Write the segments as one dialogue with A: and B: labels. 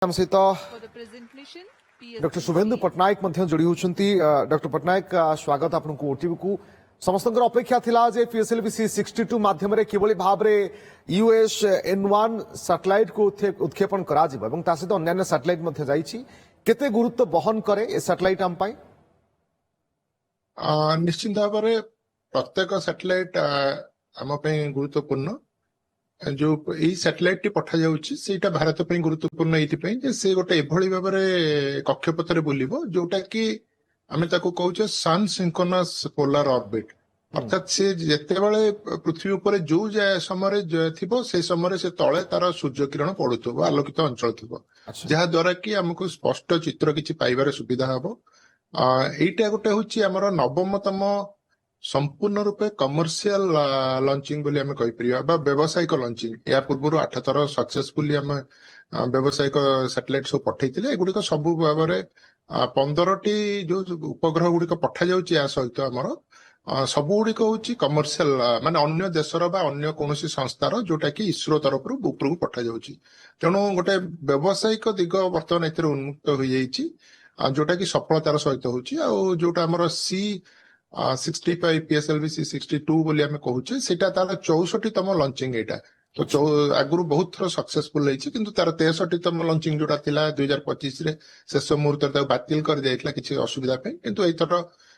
A: ଆମ ସହିତ ଡକ୍ଟର ଶୁଭେନ୍ଦୁ ପଟ୍ଟନାୟକ ମଧ୍ୟ ଯୋଡ଼ି ହେଉଛନ୍ତି। ଡକ୍ଟର ପଟ୍ଟନାୟକ, ସ୍ୱାଗତ ଆପଣଙ୍କୁ ଓଟିଭି କୁ। ସମସ୍ତଙ୍କର ଅପେକ୍ଷା ଥିଲା ଯେ PSLV-C 62 ମାଧ୍ୟମରେ କିଭଳି ଭାବରେ USN-1 ସାଟେଲାଇଟ୍ କୁ ଉତ୍କ୍ଷେପଣ କରାଯିବ ଏବଂ ତା ସହିତ ଅନ୍ୟାନ୍ୟ ସାଟେଲାଇଟ୍ ମଧ୍ୟ ଯାଇଛି। କେତେ ଗୁରୁତ୍ୱ ବହନ କରେ ଏ ସାଟେଲାଇଟ୍ ଆମ ପାଇଁ?
B: ନିଶ୍ଚିତ ଭାବରେ ପ୍ରତ୍ୟେକ ସାଟେଲାଇଟ୍ ଆମ ପାଇଁ ଗୁରୁତ୍ୱପୂର୍ଣ୍ଣ। जो यही सैटेलाइट टी पठा जाउची सेटा भारत पे गुरुत्वपूर्ण एइथिपई जे से गोटे एभଳି भाबरे कक्षपथरे बुलिबो जोटा कि आमे ताको कहउचे सन सिंक्रोनस पोलर ऑर्बिट। अर्थात से जेतेबेले पृथ्वी ऊपर जो समय थिबो से समय से तळे तार सूर्य किरण पडुथबो आलोकित अंचल थिबो जहा द्वारा कि हमको स्पष्ट चित्र किछि पाइबार सुविधा हबो। एइटा गोटे होची हमर नवमतम संपूर्ण रूपे कमर्शियल लॉन्चिंग बोली हमें कहि परिया बा व्यावसायिक लॉन्चिंग। या पूर्व 8 थर सक्सेसफुली हम व्यावसायिक सैटेलाइट सब पठैतिले। एगुडी को सब भाबरे 15टी जो उपग्रह गुडी को पठा जाउची या सहित हमर सब गुडी को होची कमर्शियल माने अन्य देशर बा अन्य कोनोसी संस्थार जोटा कि इसरो तरफ ऊपर को पठा जाउची। तेणु गोटे व्यावसायिक दिग वर्तमान एतिर उन्मुक्त होई जाईची जोटा कि सफलतार सहित होची। आ जोटा हमर C65 PSLV-C 62 बोली हमें कहूचे सेटा तार 64तम लॉन्चिंग एटा। तो आगुरु बहुत थर सक्सेसफुल रही किंतु तार 63तम लॉन्चिंग जोटा थिला 2025 रे शेष मुहूर्त ताको बातिल कर देइतला किछि असुविधा पे किंतु एथर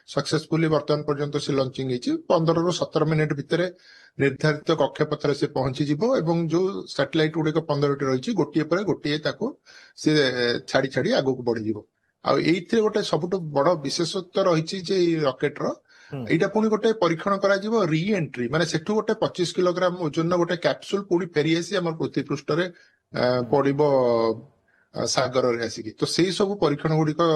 B: सक्सेसफुली वर्तमान पर्यंत से लॉन्चिंग हेछि। 15 ରୁ 17 मिनिट भितरे निर्धारित कक्षपथरे से पहुंची जिवो एवं जो सैटेलाइट गुडी को 15टी रहिछि गोटिए पर गोटिए ताको से छाडी छाडी आगु को बढ़ी जिवो। आ एइथिरे गोटे सबटु बड़ विशेषत्व रहिछि जे रॉकेट रो एटा पुणी गोटे परीक्षण करा जिवो री एंट्री माने सेठु गोटे 25 किलोग्राम ओजन गोटे कैप्सूल पुणी फेरी आसी हमर पृथ्वी पृष्ठ रे पडिबो सागर रे आसी। तो सेही सब परीक्षण गुडी को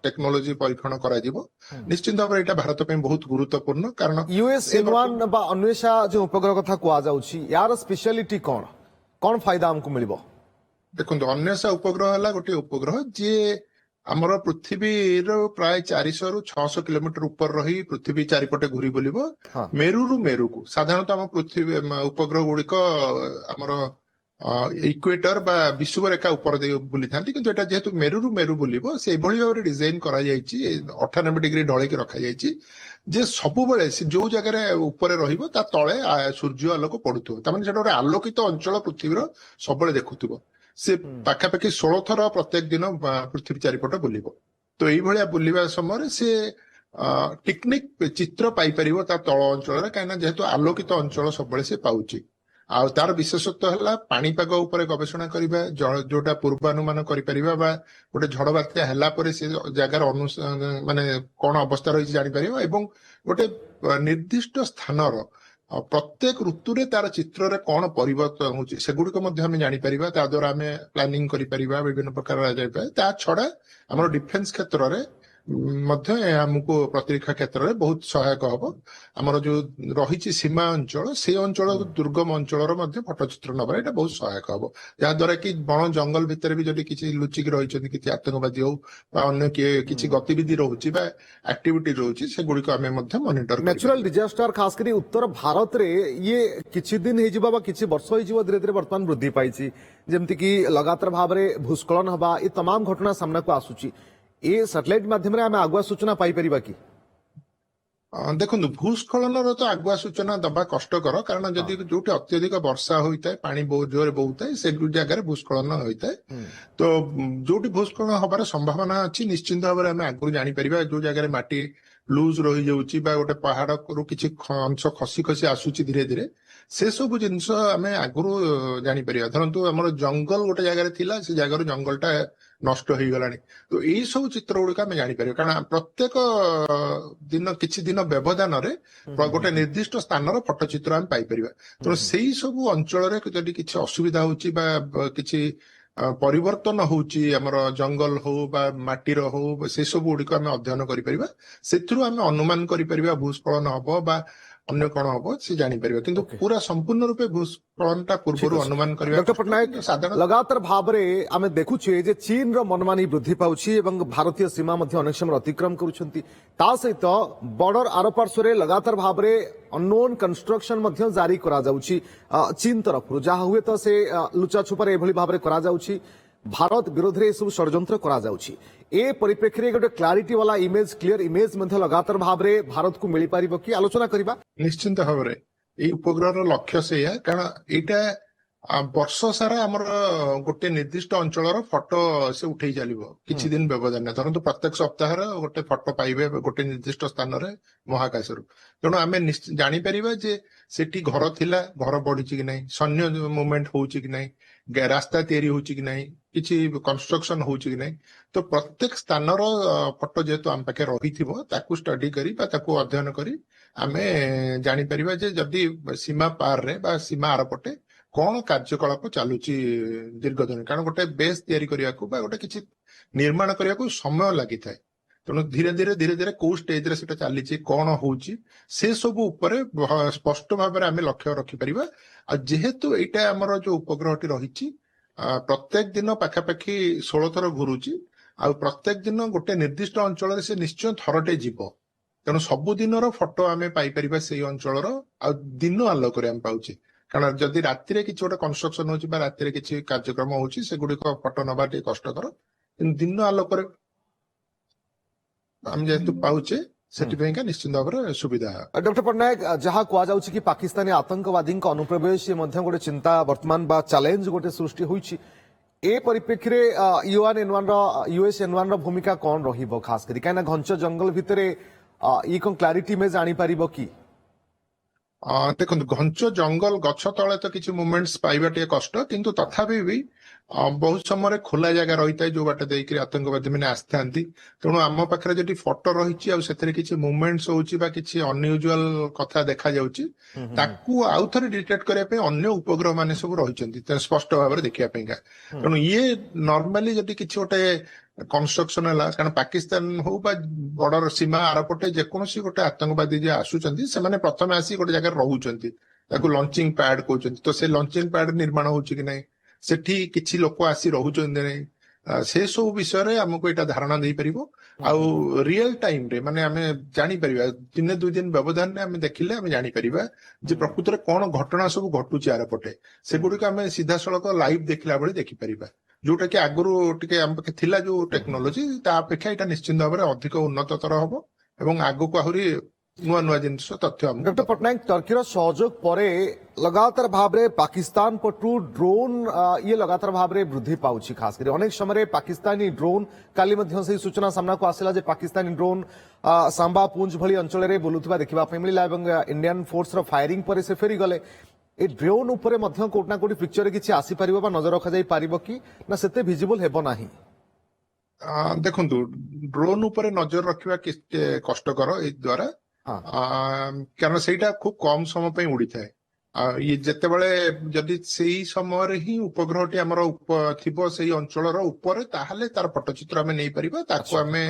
B: टेक्नोलॉजी परीक्षण करा जिवो। निश्चित भाबरे एटा भारत पे बहुत गुरुत्वपूर्ण कारण
A: USN-1 बा अन्वेषा जो उपग्रह कथा कुआ जाउची यार स्पेशलिटी कोन फायदा हमको मिलिबो?
B: देखो अन्वेषा उपग्रह हला गोटे उपग्रह जे आमर पृथ्वी प्राय 400 ରୁ 600 किलोमीटर ऊपर रही पृथ्वी चारिपटे घूरी बुलिबो। मेरु रु मेरु को साधारणतः आम पृथ्वी उपग्रह गुड़िक आमर इक्वेटर बा विषुव रेखा ऊपर दे बुली थांती किंतु एटा जेहेतु मेरु रु मेरु बुलिबो से एभଳି भाबरे डिजाइन करा जायछि 98 डिग्री ढळै के रखा जायछि जे सब बेले से जो जगह ऊपर रहिबो ता तळे सूर्य आलोक पडुथो ता माने सेटा आलोकित अंचल पृथ्वीर सब बेले देखुथबो। से पाखापाखि 16 थर प्रत्येक दिन पृथ्वी चारिपट बुलिबो। तो एई भलिया बुलिबा समय से टेक्निक चित्र पाई परिबो ता तळ अंचल रे कायना जेहेतु आलोकित अंचल सब बेले से पाउची। आ तार विशेषत्व हला पाणीपाग ऊपर गवेषणा करिबा जोटा पूर्वानुमान करि परिबा बा गोटे झड़ बात्या हला परे से जगार माने कोन अवस्था रही जानि परिबा एवं गोटे निर्दिष्ट स्थानर प्रत्येक ऋतु रे तार चित्र रे कोन परिवर्तन होची सेगुडी को मध्ये हम जानि परिबा। ता द्वारा हमें प्लानिंग करि परिबा विभिन्न प्रकार जाय ता छडा हमर डिफेंस क्षेत्र रे मध्य हमको प्रतिरक्षा क्षेत्र रे बहुत सहायक हबो। हमर जो रहिछि सीमा अंचल से अंचल दुर्गम अंचल रो मध्ये फोटोचित्र नबा एटा बहुत सहायक हबो या द्वारा कि बण जंगल भितर भी जदि किछि लुचि के रहिछथि किछि आतंकवादी हो बा अन्य किछि गतिविधि रहउछि बा एक्टिविटी रहउछि से गुडी को हमें मध्ये मॉनिटर
A: नेचुरल डिजास्टर खास करी उत्तर भारत रे ये किछि दिन हे जिबा बा किछि वर्ष हे जिबा धीरे धीरे वर्तमान वृद्धि पाइछि जेमति कि लगातार भाबरे भूस्खलन हबा ए तमाम घटना सामना को आसुछि। ए सैटेलाइट माध्यम आम आगुआ सूचना पाई परिबा कि?
B: देखो भूस्खलन तो आगुआ सूचना दबा कष्टकर कारण जदि जोटी अत्यधिक वर्षा होता है पानी बहुत जोर बहुत है से जगह भूस्खलन होता है। तो जोटी भूस्खलन हबार संभावना अच्छी निश्चिंत भाव में आम आगु जापर जो जगह माटी लूज रही जाऊँगी गोटे पहाड़ रू किसी अंश खसी खसी आसूची धीरे धीरे से सब जिनस आम आगु जापर। धरतु आम जंगल गोटे जगह थिला से जगह जंगलटा नष्ट हो गलानी। तो यही सब चित्र गुड़िक आम जापर कारण प्रत्येक दिन किछि दिन व्यवधान गोटे निर्दिष्ट स्थान फोटोचित्र आम पाइपर। तेणु से सब अंचल जदि किछि असुविधा होछि बा किछि परिवर्तन होउची हमर जंगल हो बा माटीर हो से सब गुड़िक आम अध्ययन करि परिबा सेथुरु आम अनुमान करि परिबा भूस्खलन हबो बा अन्य कौन हम से जापर किंतु पूरा संपूर्ण रूपे भूस्खलनटा पूर्व अनुमान करबा।
A: डॉक्टर पट्टनायक लगातार भाबरे आमे देखुछे जे चीन रो मनमानी वृद्धि पाउछि एवं भारतीय सीमा मध्ये अनेक समय अतिक्रम करूछंती ता सहित बॉर्डर आर पार्श्वरे लगातार भाबरे अननोन कंस्ट्रक्शन मध्ये जारी करा जाउछि चीन तरफ जहा हुए तो से लुचा छुपारे एभली भाबरे करा जाउछि भारत विरोध में सब षड्यंत्र करा जाउछि ए परिप्रेक्षी रे गोटे क्लारिटी वाला इमेज क्लियर इमेज मध्य लगातार भाव रे भारत को मिली पारिबो कि आलोचना करिबा
B: निश्चिंत भाବରେ ଏଇ ଉପଗ୍ରହର ଲକ୍ଷ୍ୟ ସେଇଆ କାରଣ ଏଇଟା ବର୍ଷ ସାରା ଆମର ଗୋଟେ ନିର୍ଦ୍ଦିଷ୍ଟ ଅଞ୍ଚଳର ଫଟୋ ସେ ଉଠେଇ ଚାଲିବ କିଛି ଦିନ ବ୍ୟବଧାନ ଧରନ୍ତୁ ପ୍ରତ୍ୟେକ ସପ୍ତାହରେ ଗୋଟେ ଫଟୋ ପାଇବେ ଗୋଟେ ନିର୍ଦ୍ଦିଷ୍ଟ ସ୍ଥାନରେ ମହାକାଶରୁ ତେଣୁ ଆମେ ଜାଣିପାରିବା ଯେ ସେଠି ଘର ଥିଲା ଘର ବଢିଛି କି ନାହିଁ ସୈନ୍ୟ ମୁଭମେଣ୍ଟ ହଉଛି କି ନାହିଁ ରାସ୍ତା ତିଆରି ହଉଛି କି ନାହିଁ କିଛି କନଷ୍ଟ୍ରକ୍ସନ ହଉଛି କି ନାହିଁ ତ ପ୍ରତ୍ୟେକ ସ୍ଥାନର ଫଟୋ ଯେହେତୁ ଆମ ପାଖରେ ରହିଥିବ ତାକୁ ଷ୍ଟଡି କରି ବା ତାକୁ ଅଧ୍ୟୟନ କରି ଆମେ ଜାଣିପାରିବା ଯେ ଯଦି ସୀମା ପାରରେ ବା ସୀମା ଆରପଟେ କଣ କାର୍ଯ୍ୟକଳାପ ଚାଲୁଛି ଦୀର୍ଘ ଦିନ କାରଣ ଗୋଟେ ବେସ୍ ତିଆରି କରିବାକୁ ବା ଗୋଟେ କିଛି ନିର୍ମାଣ କରିବାକୁ ସମୟ ଲାଗିଥାଏ ତେଣୁ ଧୀରେ ଧୀରେ କୋଉ ଷ୍ଟେଜରେ ସେଟା ଚାଲିଛି କଣ ହଉଛି ସେ ସବୁ ଉପରେ ସ୍ପଷ୍ଟ ଭାବରେ ଆମେ ଲକ୍ଷ୍ୟ ରଖିପାରିବା ଆଉ ଯେହେତୁ ଏଇଟା ଆମର ଯୋଉ ଉପଗ୍ରହଟି ରହିଛି ପ୍ରତ୍ୟେକ ଦିନ ପାଖାପାଖି 16 ଥର ଘୁରୁଛି ଆଉ ପ୍ରତ୍ୟେକ ଦିନ ଗୋଟେ ନିର୍ଦ୍ଦିଷ୍ଟ ଅଞ୍ଚଳରେ ସେ ନିଶ୍ଚୟ ଥରଟେ ଯିବ ତେଣୁ ସବୁଦିନର ଫଟୋ ଆମେ ପାଇପାରିବା ସେଇ ଅଞ୍ଚଳର ଆଉ ଦିନ ଆଲୋକରେ ଆମେ ପାଉଛେ କାରଣ ଯଦି ରାତିରେ କିଛି ଗୋଟେ କନଷ୍ଟ୍ରକ୍ସନ ହଉଛି ବା ରାତିରେ କିଛି କାର୍ଯ୍ୟକ୍ରମ ହଉଛି ସେଗୁଡିକ ଫଟୋ ନବା ଟିକେ କଷ୍ଟକର କିନ୍ତୁ ଦିନ ଆଲୋକରେ ଆମେ ଯେହେତୁ ପାଉଛେ ସେଥିପାଇଁକା ନିଶ୍ଚିତ ଭାବରେ ସୁବିଧା
A: डॉक्टर पट्टनायक जहाँ कहुच्छी कि पाकिस्तानी आतंकवादी अनुप्रवेश ये गोटे चिंता वर्तमान बा चैलेंज गोटे सृष्टि होइछि ए परिप्रेक्षी रे यूएस एन1 रो भूमिका कौन रहिबो खास करी काना घंच जंगल भितरे ई कोन क्लैरिटी में जानी पारिबो कि
B: ଦେଖନ୍ତୁ ଘଞ୍ଚ ଜଙ୍ଗଲ ଗଛ ତଳେ ତ କିଛି ମୁଭମେଣ୍ଟସ ପାଇବା ଟିକେ କଷ୍ଟ କିନ୍ତୁ ତଥାପି ବି ବହୁତ ସମୟରେ ଖୋଲା ଜାଗା ରହିଥାଏ ଯୋଉ ବାଟ ଦେଇକି ଆତଙ୍କବାଦୀ ମାନେ ଆସିଥାନ୍ତି ତେଣୁ ଆମ ପାଖରେ ଯଦି ଫଟୋ ରହିଛି ଆଉ ସେଥିରେ କିଛି ମୁଭମେଣ୍ଟସ ହଉଛି ବା କିଛି ଅନୟୁଜୁଆଲ କଥା ଦେଖାଯାଉଛି ତାକୁ ଆଉ ଥରେ ଡିଟେକ୍ଟ କରିବା ପାଇଁ ଅନ୍ୟ ଉପଗ୍ରହ ମାନେ ସବୁ ରହିଛନ୍ତି ସ୍ପଷ୍ଟ ଭାବରେ ଦେଖିବା ପାଇଁକା ତେଣୁ ଇଏ ନର୍ମାଲି ଯଦି କିଛି ଗୋଟେ କନଷ୍ଟ୍ରକ୍ସନ ହେଲା କାରଣ ପାକିସ୍ତାନ ହଉ ବା ବର୍ଡର ସୀମା ଆରପଟେ ଯେକୌଣସି ଗୋଟେ ଆତଙ୍କବାଦୀ ଯିଏ ଆସୁଛନ୍ତି ସେମାନେ ପ୍ରଥମେ ଆସି ଗୋଟେ ଜାଗାରେ ରହୁଛନ୍ତି ତାକୁ ଲଞ୍ଚିଂ ପ୍ୟାଡ କହୁଛନ୍ତି ତ ସେ ଲଞ୍ଚିଂ ପ୍ୟାଡ ନିର୍ମାଣ ହଉଛି କି ନାହିଁ ସେଠି କିଛି ଲୋକ ଆସି ରହୁଛନ୍ତି ନାହିଁ ସେ ସବୁ ବିଷୟରେ ଆମକୁ ଏଇଟା ଧାରଣା ଦେଇପାରିବ ଆଉ ରିଅଲ ଟାଇମରେ ମାନେ ଆମେ ଜାଣିପାରିବା ଦିନେ 2 ଦିନ ବ୍ୟବଧାନରେ ଆମେ ଦେଖିଲେ ଆମେ ଜାଣିପାରିବା ଯେ ପ୍ରକୃତରେ କଣ ଘଟଣା ସବୁ ଘଟୁଛି ଆରପଟେ ସେଗୁଡିକ ଆମେ ସିଧାସଳଖ ଲାଇଭ ଦେଖିଲା ଭଳି ଦେଖିପାରିବା ଯୋଉଟା କି ଆଗରୁ ଟିକେ ଆମ ପାଖେ ଥିଲା ଯୋଉ ଟେକ୍ନୋଲୋଜି ତା ଅପେକ୍ଷା ଏଇଟା ନିଶ୍ଚିତ ଭାବରେ ଅଧିକ ଉନ୍ନତତର ହବ ଏବଂ ଆଗକୁ ଆହୁରି ନୂଆ ନୂଆ ଜିନିଷ ତଥ୍ୟ
A: डॉक्टर पट्टनायक टर्कीर सहयोग पर लगातार भाव में पाकिस्तान पटू ड्रोन ये लगातार भाव में वृद्धि पाउछि खास कर अनेक समय पाकिस्तानी ड्रोन काली से सूचना सामना को आसला जे पाकिस्तानी ड्रोन सांबा पुंछ भली अंचल में बुलुवा देखा मिला इंडियन फोर्स रो फायरिंग पर से फेरी गले ए ड्रोन उपरे मध्य कोट ना कोटी पिक्चर किछि आसी परिबो बा नजर रखा जाई परिबो कि ना सेते विजिबल हेबो नाही
B: देखंतु ड्रोन उपरे नजर रखिबा कष्टकर ए द्वारा କାରଣ ସେଇଟା ଖୁବ କମ ସମୟ ପାଇଁ ଉଡିଥାଏ ଇଏ ଯେତେବେଳେ ଯଦି ସେଇ ସମୟରେ ହିଁ ଉପଗ୍ରହଟି ଆମର ଥିବ ସେଇ ଅଞ୍ଚଳର ଉପରେ ତାହେଲେ ତାର ପଟ୍ଟଚିତ୍ର ଆମେ ନେଇପାରିବା ତାକୁ ଆମେ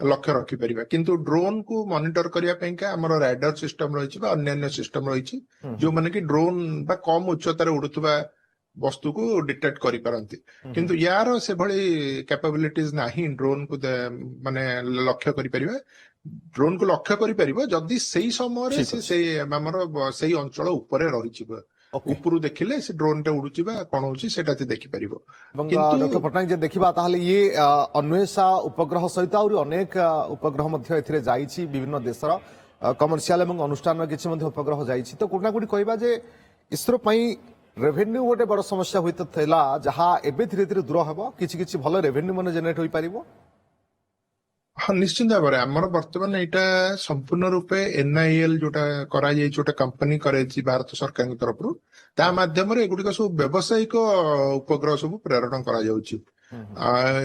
B: ଲକ୍ଷ୍ୟ ରଖିପାରିବା କିନ୍ତୁ ଡ୍ରୋନ କୁ ମନିଟର କରିବା ପାଇଁକା ଆମର ରାଡାର ସିଷ୍ଟମ ରହିଛି ବା ଅନ୍ୟାନ୍ୟ ସିଷ୍ଟମ ରହିଛି ଯୋଉମାନେ କି ଡ୍ରୋନ ବା କମ ଉଚ୍ଚତାରେ ଉଡୁଥିବା ବସ୍ତୁକୁ ଡିଟେକ୍ଟ କରିପାରନ୍ତି କିନ୍ତୁ ୟାର ସେଭଳି କ୍ୟାପାବିଲିଟିଜ ନାହିଁ ଡ୍ରୋନ କୁ ମାନେ ଲକ୍ଷ୍ୟ କରିପାରିବା ଡ୍ରୋନ କୁ ଲକ୍ଷ୍ୟ କରିପାରିବ ଯଦି ସେଇ ସମୟରେ ସେଇ ଆମର ସେଇ ଅଞ୍ଚଳ ଉପରେ ରହିଯିବ ଉପରୁ ଦେଖିଲେ ସେ ଡ୍ରୋନ ଟା ଉଡୁଛି ବା କଣ ହଉଛି ସେଟା ଦେଖିପାରିବ
A: डॉक्टर पट्टनायक जे देखिबा ताहले ये अन्वेषा उपग्रह सहित आउरी अनेक उपग्रह मध्य एथिरे जाईछि विभिन्न देशर कमर्शियल एवं अनुष्ठान किछि मध्य उपग्रह जाईछि तो कोना कोडी कहबा जे इसरो पई रेवेन्यू गोटे बड़ समस्या होइत थैला जहा एबे धीरे धीरे दूर हबो किछि किछि भलो रेवेन्यू माने जनरेट होई परिबो
B: हाँ निश्चित भाव में आमर बर्तमान यहाँ संपूर्ण रूपे NIL जोटा गोटे कंपनी कराई भारत सरकार तरफ माध्यम एगुड़िक सब व्यावसायिक उपग्रह सब प्रेरण कर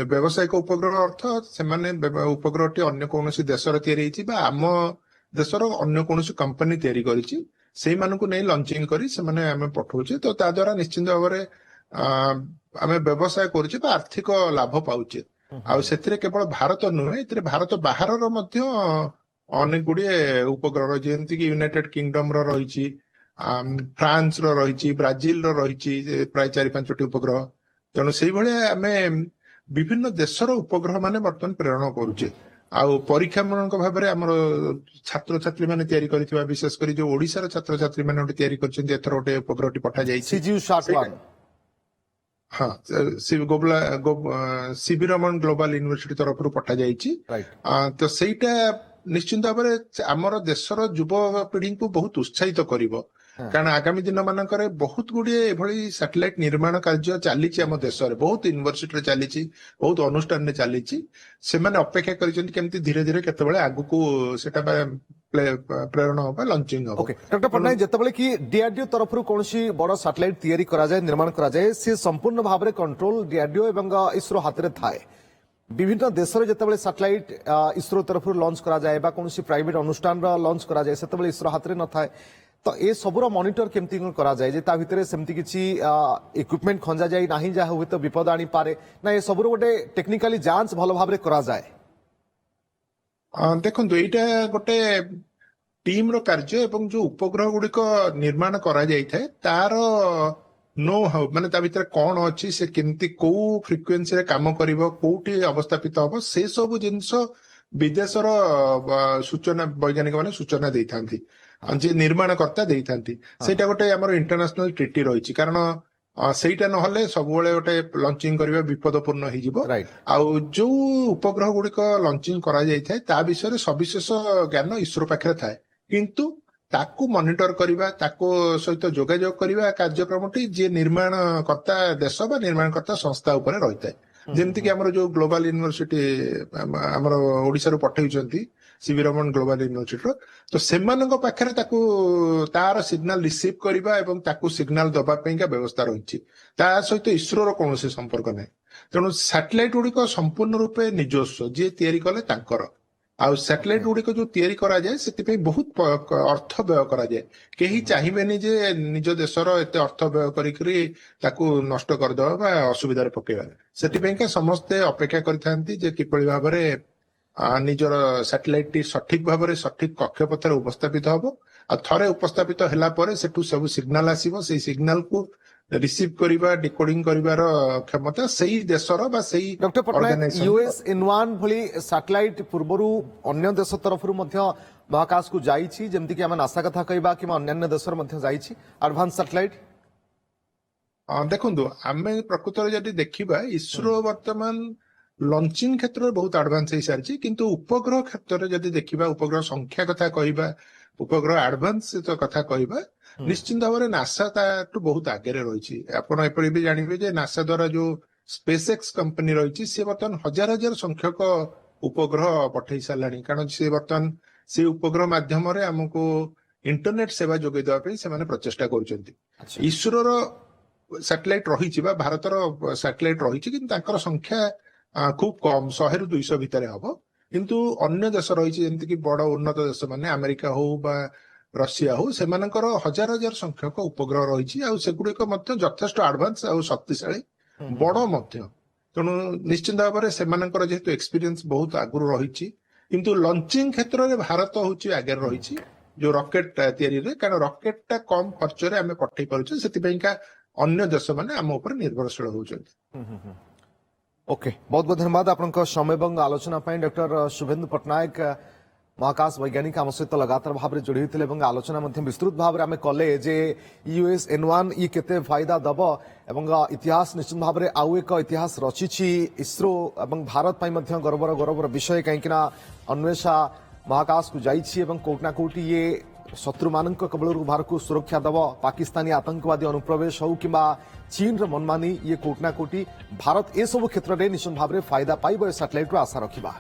B: व्यावसायिक उपग्रह अर्थ से उपग्रह टी अन्य कौन देश आम देशर अन्य कौन कंपनी तैयारी करी नहीं लंचिंग करी पठाऊे तो ता द्वारा निश्चित भाव में आम व्यवसाय करुचे आर्थिक लाभ पाउचे ଆଉ ସେଥିରେ କେବଳ ଭାରତ ନୁହେଁ ଏଥିରେ ଭାରତ ବାହାରର ମଧ୍ୟ ଅନେକ ଗୁଡିଏ ଉପଗ୍ରହ ଯେମିତି କି ୟୁନାଇଟେଡ୍ କିଙ୍ଗଡମ ର ରହିଛି ଫ୍ରାନ୍ସ ର ରହିଛି ବ୍ରାଜିଲ ର ରହିଛି ପ୍ରାୟ 4-5ଟି ଉପଗ୍ରହ ତେଣୁ ସେଇଭଳିଆ ଆମେ ବିଭିନ୍ନ ଦେଶର ଉପଗ୍ରହ ମାନେ ବର୍ତ୍ତମାନ ପ୍ରେରଣ କରୁଛେ ଆଉ ପରୀକ୍ଷାମୂଳକ ଭାବରେ ଆମର ଛାତ୍ରଛାତ୍ରୀ ମାନେ ତିଆରି କରିଥିବା ବିଶେଷ କରି ଯୋଉ ଓଡିଶାର ଛାତ୍ରଛାତ୍ରୀ ମାନେ ଗୋଟେ ତିଆରି କରିଛନ୍ତି ଏଥର ଗୋଟେ ଉପଗ୍ରହଟି ପଠାଯାଇଛି ହଁ ସିବି ରମଣ ଗ୍ଲୋବାଲ ୟୁନିଭର୍ସିଟି ତରଫରୁ ପଠାଯାଇଛି।
A: ରାଇଟ୍
B: ତ ସେଇଟା ନିଶ୍ଚିନ୍ତ ଭାବରେ ଆମର ଦେଶର ଯୁବପିଢିଙ୍କୁ ବହୁତ ଉତ୍ସାହିତ କରିବ। କାରଣ ଆଗାମୀ ଦିନ ମାନଙ୍କରେ ବହୁତ ଗୁଡିଏ ଏଭଳି ସାଟେଲାଇଟ ନିର୍ମାଣ କାର୍ଯ୍ୟ ଚାଲିଛି ଆମ ଦେଶରେ, ବହୁତ ୟୁନିଭର୍ସିଟିରେ ଚାଲିଛି, ବହୁତ ଅନୁଷ୍ଠାନରେ ଚାଲିଛି। ସେମାନେ ଅପେକ୍ଷା କରିଛନ୍ତି କେମିତି ଧୀରେ ଧୀରେ କେତେବେଳେ ଆଗକୁ ସେଟା ପ୍ରେରଣ ହବ, ଲଞ୍ଚିଂ ହବ।
A: ओके डॉक्टर पट्टनायक जेतेबेले कि डीआरडीओ तरफ कौनसी बड़ सैटेलाइट तैयारी करा जाए निर्माण करा जाए से संपूर्ण भाव में कंट्रोल डीआरडीओ एवं इसरो हाथ में थाए। विभिन्न देश में जितेबाला सैटेलाइट इसरो तरफ लॉन्च करा जाए बा कौनसी प्राइवेट अनुष्ठान लॉन्च करा जाए सेतेबेले इसरो हाथ में न थाए। तो ए सबुर मॉनिटर केमती करा जाए जे ता भितरे सेमती किछि इक्विपमेंट खंजा जाए नाही जा हुए तो विपद आनी पारे ना ए सबुर गोटे टेक्निकली जांच भलो भाव में करा जाए।
B: ଦେଖନ୍ତୁ ଏଇଟା ଗୋଟେ ଟିମ ର କାର୍ଯ୍ୟ ଏବଂ ଯୋଉ ଉପଗ୍ରହ ଗୁଡିକ ନିର୍ମାଣ କରାଯାଇଥାଏ ତାର ନୋ ହାଉ ମାନେ ତା ଭିତରେ କଣ ଅଛି, ସେ କେମିତି କୋଉ ଫ୍ରିକ୍ୱେନ୍ସିରେ କାମ କରିବ, କୋଉଠି ଅବସ୍ଥାପିତ ହବ, ସେ ସବୁ ଜିନିଷ ବିଦେଶର ସୂଚନା ବୈଜ୍ଞାନିକ ମାନେ ସୂଚନା ଦେଇଥାନ୍ତି, ଯିଏ ନିର୍ମାଣକର୍ତ୍ତା ଦେଇଥାନ୍ତି। ସେଇଟା ଗୋଟେ ଆମର ଇଣ୍ଟରନ୍ୟାସନାଲ ଟ୍ରିଟି ରହିଛି। କାରଣ ସେଇଟା ନହେଲେ ସବୁବେଳେ ଗୋଟେ ଲଞ୍ଚିଂ କରିବା ବିପଦପୂର୍ଣ୍ଣ ହେଇଯିବ।
A: Right.
B: ଆଉ ଯୋଉ ଉପଗ୍ରହ ଗୁଡିକ ଲଞ୍ଚିଂ କରାଯାଇଥାଏ ତା ବିଷୟରେ ସବିଶେଷ ଜ୍ଞାନ ଇସ୍ରୋ ପାଖରେ ଥାଏ, କିନ୍ତୁ ତାକୁ ମନିଟର କରିବା, ତାକୁ ସହିତ ଯୋଗାଯୋଗ କରିବା କାର୍ଯ୍ୟକ୍ରମଟି ଯିଏ ନିର୍ମାଣକର୍ତ୍ତା ଦେଶ ବା ନିର୍ମାଣକର୍ତ୍ତା ସଂସ୍ଥା ଉପରେ ରହିଥାଏ। ଯେମିତିକି ଆମର ଯୋଉ ଗ୍ଲୋବାଲ ୟୁନିଭର୍ସିଟି ଆମର ଓଡିଶାରୁ ପଠେଇଛନ୍ତି ସିବି ରମଣ ଗ୍ଲୋବାଲ ୟୁନିଭର୍ସିଟିର, ତ ସେମାନଙ୍କ ପାଖରେ ତାକୁ ତାର ସିଗ୍ନାଲ ରିସିଭ କରିବା ଏବଂ ତାକୁ ସିଗ୍ନାଲ ଦବା ପାଇଁକା ବ୍ୟବସ୍ଥା ରହିଛି। ତା ସହିତ ଇସ୍ରୋର କୌଣସି ସମ୍ପର୍କ ନାହିଁ। ତେଣୁ ସାଟେଲାଇଟ ଗୁଡିକ ସମ୍ପୂର୍ଣ୍ଣ ରୂପେ ନିଜସ୍ୱ, ଯିଏ ତିଆରି କଲେ ତାଙ୍କର। ଆଉ ସାଟେଲାଇଟ ଗୁଡିକ ଯୋଉ ତିଆରି କରାଯାଏ ସେଥିପାଇଁ ବହୁତ ଅର୍ଥ ବ୍ୟୟ କରାଯାଏ। କେହି ଚାହିଁବେନି ଯେ ନିଜ ଦେଶର ଏତେ ଅର୍ଥ ବ୍ୟୟ କରିକି ତାକୁ ନଷ୍ଟ କରିଦେବା ବା ଅସୁବିଧାରେ ପକେଇବା। ସେଥିପାଇଁକା ସମସ୍ତେ ଅପେକ୍ଷା କରିଥାନ୍ତି ଯେ କିଭଳି ଭାବରେ ନିଜର ସାଟେଲାଇଟଟି ସଠିକ ଭାବରେ ସଠିକ କକ୍ଷପଥରେ ଉପସ୍ଥାପିତ ହବ। ଆଉ ଥରେ ଉପସ୍ଥାପିତ ହେଲା ପରେ ସେଠୁ ସବୁ ସିଗ୍ନାଲ ଆସିବ, ସେଇ ସିଗ୍ନାଲକୁ ରିସିଭ କରିବା, ଡିକୋଡିଂ କରିବାର କ୍ଷମତା ସେଇ ଦେଶର ବା ସେଇ
A: doctor Patnaik
B: organisation.
A: US N1 भली सैटेलाइट पूर्वरु अन्य देश तरफ महाकाश को जाइछि, जेमति कि आम नासा कथा कहबा कि अन्य देश जाइछि एडवांस सैटेलाइट।
B: ଦେଖନ୍ତୁ ଆମେ ପ୍ରକୃତରେ ଯଦି ଦେଖିବା ଇସ୍ରୋ ବର୍ତ୍ତମାନ ଲଞ୍ଚିଂ କ୍ଷେତ୍ରରେ ବହୁତ ଆଡଭାନ୍ସ ହେଇସାରିଛି, କିନ୍ତୁ ଉପଗ୍ରହ କ୍ଷେତ୍ରରେ ଯଦି ଦେଖିବା, ଉପଗ୍ରହ ସଂଖ୍ୟା କଥା କହିବା, ଉପଗ୍ରହ ଆଡଭାନ୍ସ କଥା କହିବା, ନିଶ୍ଚିନ୍ତ ଭାବରେ ନାସା ତାଠୁ ବହୁତ ଆଗରେ ରହିଛି। ଆପଣ ଏପରି ବି ଜାଣିବେ ଯେ ନାସା ଦ୍ୱାରା ଯୋଉ ସ୍ପେସ୍ ଏକ୍ସ କମ୍ପାନୀ ରହିଛି ସେ ବର୍ତ୍ତମାନ ହଜାର ହଜାର ସଂଖ୍ୟକ ଉପଗ୍ରହ ପଠେଇ ସାରିଲାଣି। କାରଣ ସେ ବର୍ତ୍ତମାନ ସେ ଉପଗ୍ରହ ମାଧ୍ୟମରେ ଆମକୁ ଇଣ୍ଟରନେଟ ସେବା ଯୋଗାଇ ଦେବା ପାଇଁ ସେମାନେ ପ୍ରଚେଷ୍ଟା କରୁଛନ୍ତି। ଇସ୍ରୋର ସାଟେଲାଇଟ ରହିଛି ବା ଭାରତର ସାଟେଲାଇଟ ରହିଛି, କିନ୍ତୁ ତାଙ୍କର ସଂଖ୍ୟା ଖୁବ କମ, 100ରୁ 200 ଭିତରେ ହବ। କିନ୍ତୁ ଅନ୍ୟ ଦେଶ ରହିଛି ଯେମିତିକି ବଡ ଉନ୍ନତ ଦେଶ ମାନେ ଆମେରିକା ହଉ ବା ରଷିଆ ହଉ, ସେମାନଙ୍କର ହଜାର ହଜାର ସଂଖ୍ୟକ ଉପଗ୍ରହ ରହିଛି। ଆଉ ସେଗୁଡିକ ମଧ୍ୟ ଯଥେଷ୍ଟ ଆଡଭାନ୍ସ ଆଉ ଶକ୍ତିଶାଳୀ, ବଡ ମଧ୍ୟ। ତେଣୁ ନିଶ୍ଚିନ୍ତ ଭାବରେ ସେମାନଙ୍କର ଯେହେତୁ ଏକ୍ସପିରିଏନ୍ସ ବହୁତ ଆଗରୁ ରହିଛି, କିନ୍ତୁ ଲଞ୍ଚିଂ କ୍ଷେତ୍ରରେ ଭାରତ ହଉଛି ଆଗରେ ରହିଛି ଯୋଉ ରକେଟ ତିଆରିରେ। କାରଣ ରକେଟଟା କମ ଖର୍ଚ୍ଚରେ ଆମେ ପଠେଇ ପାରୁଛେ, ସେଥିପାଇଁକା ଅନ୍ୟ ଦେଶ ମାନେ ଆମ ଉପରେ ନିର୍ଭରଶୀଳ ହଉଛନ୍ତି।
A: ओके बहुत बहुत धन्यवाद आपनका समय एवं आलोचना पाई। डॉक्टर शुभेन्दु पट्टनायक महाकाश वैज्ञानिक आम सहित लगातार भाव में जोड़ी होते आलोचना विस्तृत भाव में आम कले जे यूएस N1 ये केते फायदा दब एवं इतिहास निश्चित भाव में आउ एक इतिहास रचिछि इसरो एवं भारत पाई मध्य गौरवर विषय कहीं अन्वेषा महाकाश को जाइछि एवं कोटना कोटी ये शत्रु मान कबल भारत को सुरक्षा दब, पाकिस्तानी आतंकवादी अनुप्रवेश हो कि चीन मनमानी ये कोटना कोटी भारत ए सब क्षेत्र में निश्चित भाव में फायदा पाइब सैटेलाइट आशा रखा।